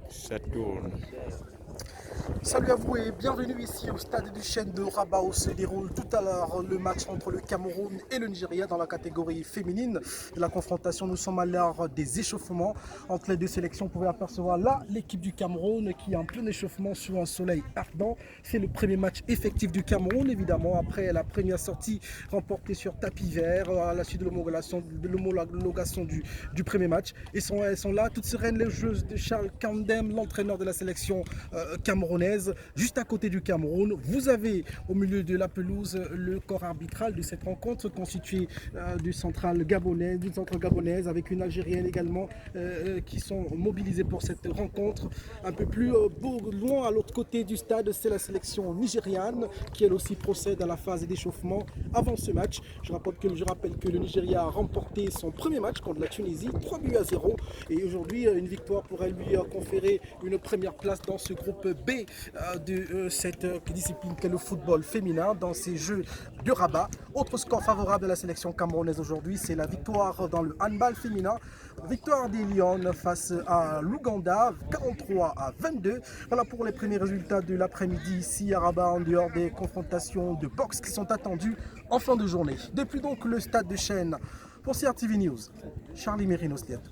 Ça tourne. Salut à vous et bienvenue ici au stade du Chêne de Rabat où se déroule tout à l'heure le match entre le Cameroun et le Nigeria dans la catégorie féminine. De la confrontation, nous sommes à l'heure des échauffements entre les deux sélections. Vous pouvez apercevoir là l'équipe du Cameroun qui est en plein échauffement sous un soleil ardent. C'est le premier match effectif du Cameroun évidemment après la première sortie remportée sur tapis vert à la suite de l'homologation du premier match. Elles sont là, toutes sereines, les joueuses de Charles Kandem, l'entraîneur de la sélection camerounaise. Juste à côté du Cameroun, vous avez au milieu de la pelouse le corps arbitral de cette rencontre constitué d'une centrale gabonaise avec une Algérienne également qui sont mobilisées pour cette rencontre. Un peu plus loin à l'autre côté du stade, c'est la sélection nigériane qui elle aussi procède à la phase d'échauffement avant ce match. Je rappelle que le Nigeria a remporté son premier match contre la Tunisie, 3-0, et aujourd'hui une victoire pourrait lui conférer une première place dans ce groupe B de cette discipline qu'est le football féminin dans ces Jeux de Rabat. Autre score favorable de la sélection camerounaise aujourd'hui, c'est la victoire dans le handball féminin. Victoire des Lions face à l'Ouganda, 43-22. Voilà pour les premiers résultats de l'après-midi ici à Rabat, en dehors des confrontations de boxe qui sont attendues en fin de journée. Depuis donc le stade de Chêne, pour CRTV News, Charlie Mérinos-Liette.